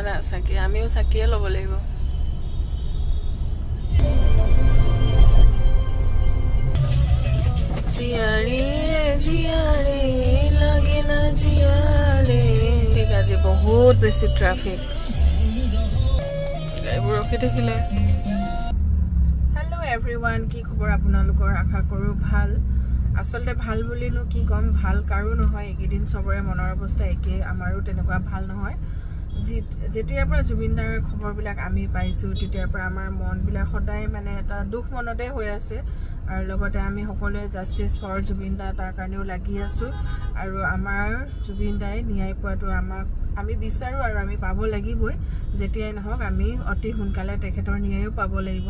না চাকি আমিও চাকিয়ে ল'ব লাগিব জিয়াৰে জিয়াৰে লাগে না জিয়াৰে ঠিক আছে বহুত বেছি ট্ৰাফিক এইবোৰ ৰখি থাকিলে হেল্ল' এভৰিৱান কি খবৰ আপোনালোকৰ আশা কৰোঁ ভাল আসলতে ভাল বুলিনো কি কম ভাল কাৰো নহয় এইকেইদিন সবৰে মনৰ অৱস্থা একে আমাৰো তেনেকুৱা ভাল নহয় যেতিয়াৰ পৰা জুবিনদাৰ খবৰবিলাক আমি পাইছো তেতিয়াৰ পৰা আমাৰ মনবিলাক সদায় মানে এটা দুখ মনতে হৈ আছে আৰু লগতে আমি সকলোৱে জাস্টিস ফৰ জুবিনদা তাৰ কাৰণেও লাগি আছো আৰু আমাৰ জুবিনদাই ন্যায় পোৱাটো আমি বিচাৰো আৰু আমি পাব লাগিবই যেতিয়াই নহওক আমি অতি সোনকালে তেখেতৰ ন্যায়ও পাব লাগিব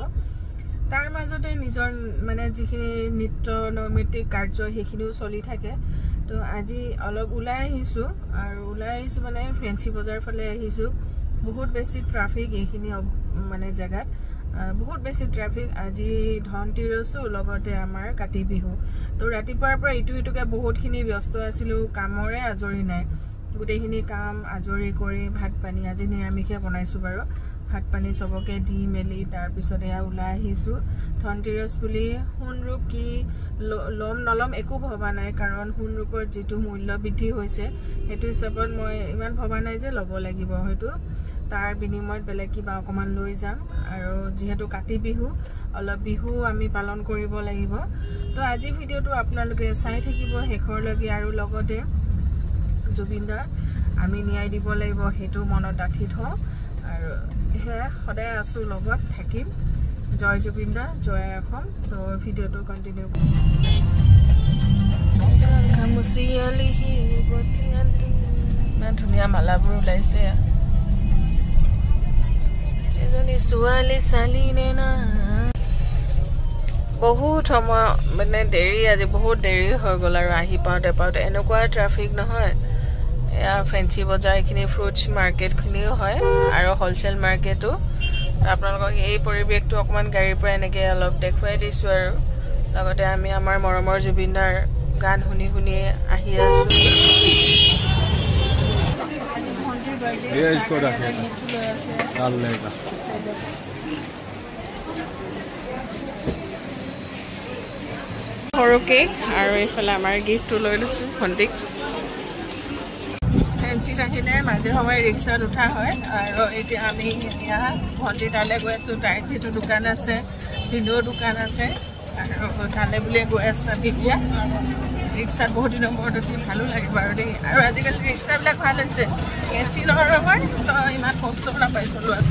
তাৰ মাজতে নিজৰ মানে যিখিনি নিত্য নৈমিত্তিক কাৰ্য সেইখিনিও চলি থাকে তো আজি অলপ ওলাই আহিছো আৰু ওলাই আহিছো মানে ফেন্সি বজাৰ ফালে আহিছো বহুত বেছি ট্ৰাফিক এইখিনি মানে জায়গাত বহুত বেছি ট্ৰাফিক আজি ধনতিৰসু লগতে আমাৰ কাতি বিহু তো ৰাতিপুৱাৰ পৰা ইটুকে বহুতখিনি ব্যস্ত আছিলো কামৰে আজৰি নাই গোটেইখিনি কাম আজৰি কৰি ভাত পানী আজি নিৰামিষে বনাইছো বাৰু ভাত পানী সবকে দি মেলি তাৰ পিছত এয়া ওলাই আহিছো ধনতিৰস বুলি সোণৰূপ কি লম নলম একো ভবা নাই কাৰণ সোণৰূপৰ যেটো মূল্য বৃদ্ধি হৈছে হেতু হিচাপত মই ইমান ভবা নাই যে ল'ব লাগিব হয়তো তাৰ বিনিময়ত বেলেগ কিবা অকমান লৈ যাম আৰু যেহেতু কাতি বিহু অলপ বিহু আমি পালন কৰিব লাগিব তো আজি ভিডিওটো আপোনালোকে চাই থাকিব শেষৰলৈকে আৰু লগতে জুবিনদাৰ আমি ন্যায় দিব লাগিব হেতু মনত ৰাখি থওঁ আৰু হে সদায় আছো লগত থাকিম জয় জুবিনদা জয় অসম তো ভিডিওটো কন্টিনিউ কামুচিয়ালি বটিয়ালি ইমান ধুনীয়া মালাবোৰ ওলাইছে এজনী ছোৱালী চালি নে না বহুত সময় মানে দেৰি আজি বহুত দেৰি হৈ গ'ল আৰু আহি পাওঁতে এনেকুৱা ট্ৰাফিক নহয় এয়া ফেন্সি বজাৰ এইখিনি ফ্ৰুটছ মাৰ্কেটখিনিও হয় আৰু হোলচেল মাৰ্কেটো আপোনালোকক এই পৰিৱেশটো অকমান গাড়ীৰ পৰা এনেকৈ অলপ দেখুৱাই দিছো আৰু লগতে আমি আমাৰ মৰমৰ জুবিনদাৰ গান শুনি আহি আছো সৰু কেক আৰু এইফালে আমাৰ গিফ্টটো লৈ লৈছো ভণ্টিক ফেন্সিত আহিলে মাজে সময়ে ৰিক্সাত উঠা হয় আৰু এতিয়া আমি ইয়াত ভণ্টি তালৈ গৈ আছো তাইৰ যিটো দোকান আছে ভিডিঅ' দোকান আছে আৰু তালৈ বুলিয়ে গৈ আছো আমি এতিয়া ৰিক্সাত বহুত দিনৰ মূৰত উঠি ভালো লাগে বাৰু দেই আৰু আজিকালি ৰিক্সাবিলাক ভাল হৈছে এচি নহয় তো ইমান কষ্ট নাপাই চলোৱাত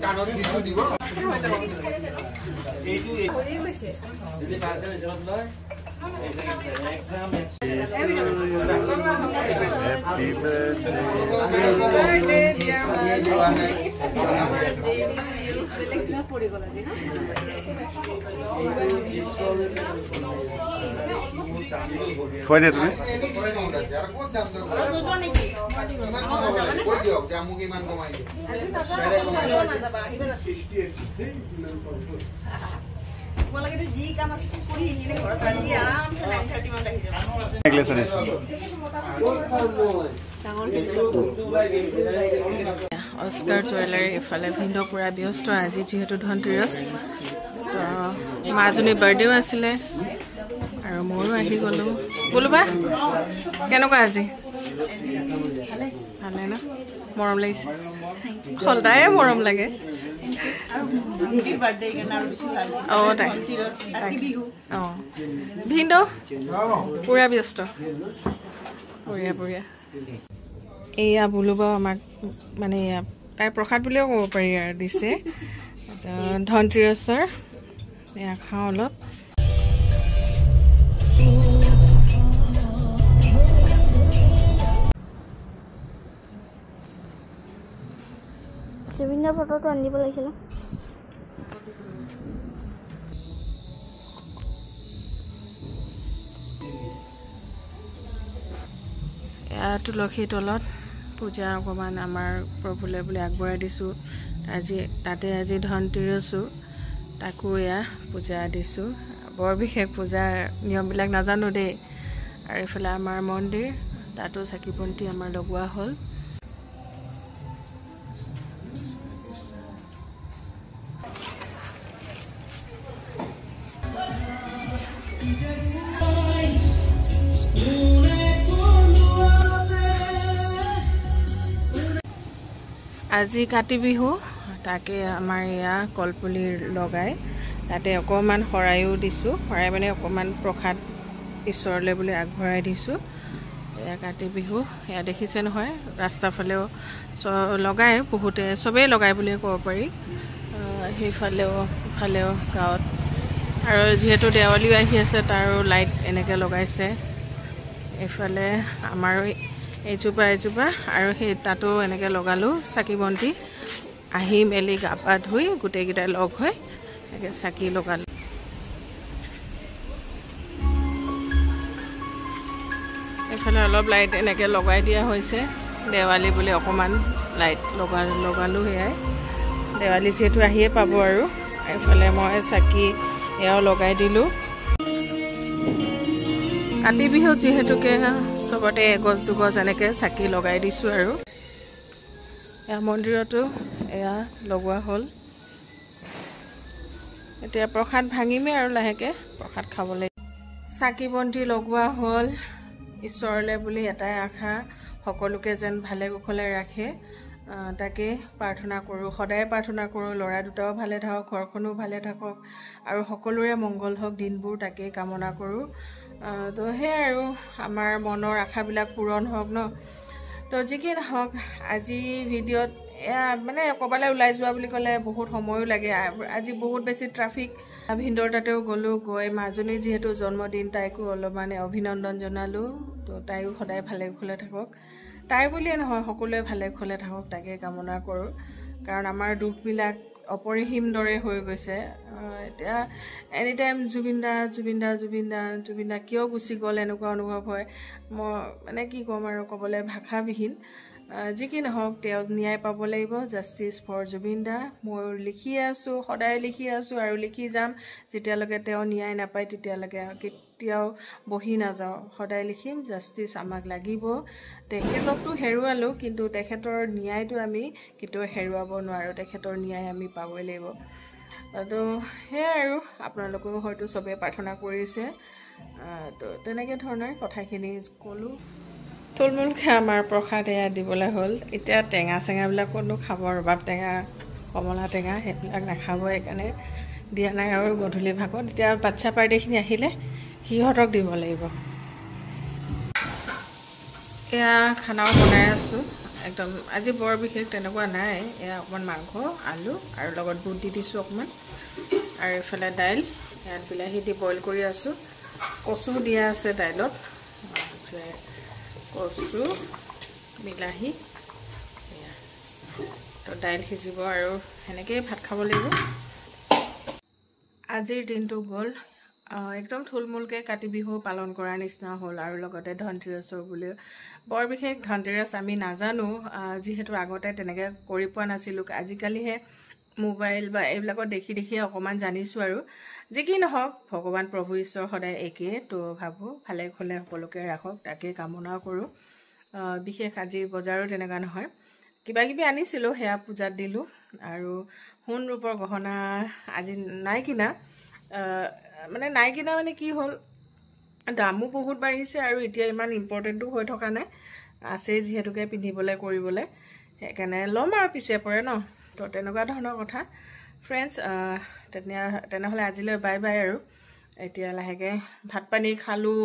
কানত দিছো দিব এইটো হৰি হৈছে যদি পাৰ্সেল হিচাপত লয় একদম হ্যাপি বার্থডে ডিয়ার লেখনা পড়ে গলা দি না কই দে তুমি কই দিও জামু কি মান কমাই দিও ডাইরেক্ট কমাই দিও না যাবা আহিবা না मला किती जी काम असं कोणी हिने घरात आली आरामसे 9:30 মান আহি যাবা নেকলেস আছে অস্কাৰ জুৱেলাৰী ইফালে ভিন্দো পুৰা ব্যস্ত আজি যেহেতু ধনতিৰস তো মাজনী বাৰ্থডেও আছিলে আৰু ময়ো আহি গলো বলবা কেনেকুৱা আজি ভালে না মৰম লাগিছে সদায় মৰম লাগে ভিন্দো পুৰা ব্যস্ত বঢ়িয়া এয়া বোলো বাৰু আমাক মানে এয়া তাই প্ৰসাদ বুলিও ক'ব পাৰি আৰু দিছে ধনতিৰসৰ এয়া খাওঁ অলপ জুবিনৰ ফটোটো আনিব লাগিছিল তুলসী তলত পূজা অকণমান আমাৰ প্ৰভুলৈ বুলি আগবঢ়াই দিছোঁ তাতে আজি ধনতেৰছো তাকো এয়া পূজা দিছোঁ বৰ বিশেষ পূজাৰ নিয়মবিলাক নাজানো দেই আৰু এইফালে আমাৰ মন্দিৰ তাতো চাকি বন্তি আমাৰ লগোৱা হ'ল আজি কাতি বিহু তাকে আমাৰ এয়া কলপুলি লগাই তাতে অকণমান শৰাইও দিছোঁ শৰাই মানে অকণমান প্ৰসাদ ঈশ্বৰলৈ বুলি আগবঢ়াই দিছোঁ এয়া কাতি বিহু এয়া দেখিছে নহয় ৰাস্তাৰ ফালেও লগাই বহুতে চবেই লগাই বুলিয়ে ক'ব পাৰি সেইফালেও ইফালেও গাঁৱত আৰু যিহেতু দেৱালীও আহি আছে তাৰো লাইট এনেকৈ লগাইছে এইফালে আমাৰো এজোপা আৰু সেই তাতো এনেকৈ লগালোঁ চাকি বন্তি আহি মেলি গা পা ধুই গোটেইকেইটাই লগ হৈ এনেকৈ চাকি লগালোঁ এইফালে অলপ লাইট এনেকৈ লগাই দিয়া হৈছে দেৱালী বুলি অকণমান লাইট লগালোঁ সেয়াই দেৱালী যিহেতু আহিয়ে পাব আৰু এইফালে মই চাকি এয়াও লগাই দিলোঁ কাতি বিহু যিহেতুকে চবতে এগছ দুগছ এনেকৈ চাকি লগাই দিছোঁ আৰু এয়া মন্দিৰতো এয়া লগোৱা হ'ল এতিয়া প্ৰসাদ ভাঙিমেই আৰু লাহেকৈ প্ৰসাদ খাবলৈ চাকি বন্তি লগোৱা হ'ল ঈশ্বৰলৈ বুলি এটাই আশা সকলোকে যেন ভালে কুশলে ৰাখে তাকে প্ৰাৰ্থনা কৰোঁ সদায় প্ৰাৰ্থনা কৰোঁ ল'ৰা দুটাও ভালে থাকক ঘৰখনো ভালে থাকক আৰু সকলোৰে মংগল হওক দিনবোৰ তাকেই কামনা কৰোঁ তো সেয়াই আৰু আমাৰ মনৰ আশাবিলাক পূৰণ হওক ন তো যি কি নহওক আজি ভিডিঅ'ত এয়া মানে ক'ৰবালৈ ওলাই যোৱা বুলি ক'লে বহুত সময়ো লাগে আজি বহুত বেছি ট্ৰাফিক ভিন্দৰ তাতেও গ'লোঁ গৈ মাজনীৰ যিহেতু জন্মদিন তাইকো অলপমান অভিনন্দন জনালোঁ তো তাইও সদায় ভালে কুশলে থাকক তাই বুলিয়ে নহয় সকলোৱে ভালে কুশলে থাকক তাকে কামনা কৰোঁ কাৰণ আমাৰ দুখবিলাক অপৰিসীম দৰে হৈ গৈছে এতিয়া এনি টাইম জুবিন দা কিয় গুচি গ'ল এনেকুৱা অনুভৱ হয় মই মানে কি ক'ম আৰু ক'বলৈ ভাষাবিহীন যি কি নহওক তেওঁ ন্যায় পাব লাগিব জাষ্টিছ ফৰ জুবিন দা মই লিখিয়ে আছোঁ সদায় লিখি আছোঁ আৰু লিখি যাম যেতিয়ালৈকে তেওঁ ন্যায় নাপায় তেতিয়ালৈকে কেতিয়াও বহি নাযাওঁ সদায় লিখিম জাষ্টিছ আমাক লাগিব তেখেতকতো হেৰুৱালোঁ কিন্তু তেখেতৰ ন্যায়টো আমি কেতিয়াও হেৰুৱাব নোৱাৰোঁ তেখেতৰ ন্যায় আমি পাবই লাগিব তো সেয়াই আৰু আপোনালোকেও হয়তো চবেই প্ৰাৰ্থনা কৰিছে তো তেনেকৈ ধৰণৰ কথাখিনি ক'লোঁ থুলমূলকৈ আমাৰ প্ৰসাদ এয়া দিবলৈ হ'ল এতিয়া টেঙা চেঙাবিলাক ক'তনো খাব ৰবাব টেঙা কমলা টেঙা সেইবিলাক নাখাব সেইকাৰণে দিয়া নাই আৰু গধূলি ভাগত এতিয়া বাচ্ছা পাৰ্টিখিনি আহিলে সিহঁতক দিব লাগিব এয়া খানাও বনাই আছোঁ একদম আজি বৰ বিশেষ তেনেকুৱা নাই এয়া অকণমান মাংস আলু আৰু লগত বুট দি দিছোঁ অকণমান আৰু এইফালে দাইল ইয়াত বিলাহী দি বইল কৰি আছোঁ কচু দিয়া আছে দাইলত কচু বিলাহী এয়া তো দাইল সিজিব আৰু সেনেকৈয়ে ভাত খাব লাগিব আজিৰ দিনটো গ'ল একদম থুলমূলকৈ কাতি বিহু পালন কৰাৰ নিচিনা হ'ল আৰু লগতে ধনতেৰছৰ বুলিও বৰ বিশেষ ধনতেৰছ আমি নাজানো যিহেতু আগতে তেনেকৈ কৰি পোৱা নাছিলোঁ আজিকালিহে মোবাইল বা এইবিলাকত দেখি অকণমান জানিছোঁ আৰু যি কি নহওক ভগৱান প্ৰভু ঈশ্বৰ সদায় একেই তো ভাবোঁ ভালে কুশলে সকলোকে ৰাখক তাকে কামনা কৰোঁ বিশেষ আজি বজাৰো তেনেকুৱা নহয় কিবা কিবি আনিছিলোঁ সেয়া পূজাত দিলোঁ আৰু সোণ ৰূপৰ গহনা আজি নাই কিনা মানে কি হ'ল দামো বহুত বাঢ়িছে আৰু এতিয়া ইমান ইম্পৰ্টেণ্টো হৈ থকা নাই আছেই যিহেতুকে পিন্ধিবলৈ কৰিবলৈ সেইকাৰণে ল'ম আৰু পিছে পৰে ন তো তেনেকুৱা ধৰণৰ কথা ফ্ৰেণ্ডছ তেনেহ'লে আজিলৈ বাই বাই আৰু এতিয়া লাহেকৈ ভাত পানী খালোঁ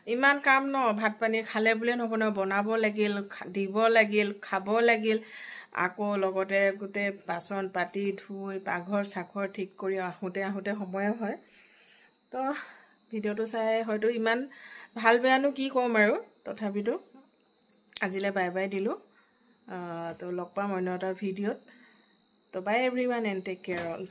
ইমান কাম ন ভাত পানী খালে বুলিয়ে নহ'ব ন বনাব লাগিল দিব লাগিল খাব লাগিল আকৌ লগতে গোটেই বাচন পাতি ধুই পাকঘৰ চাকঘৰ ঠিক কৰি আহোঁতে সময় হয় তো ভিডিঅ'টো চাই হয়তো ইমান ভাল বেয়ানো কি ক'ম আৰু তথাপিতো আজিলৈ বাই বাই দিলোঁ তো লগ পাম অন্য এটা ভিডিঅ'ত তো bye everyone and take care all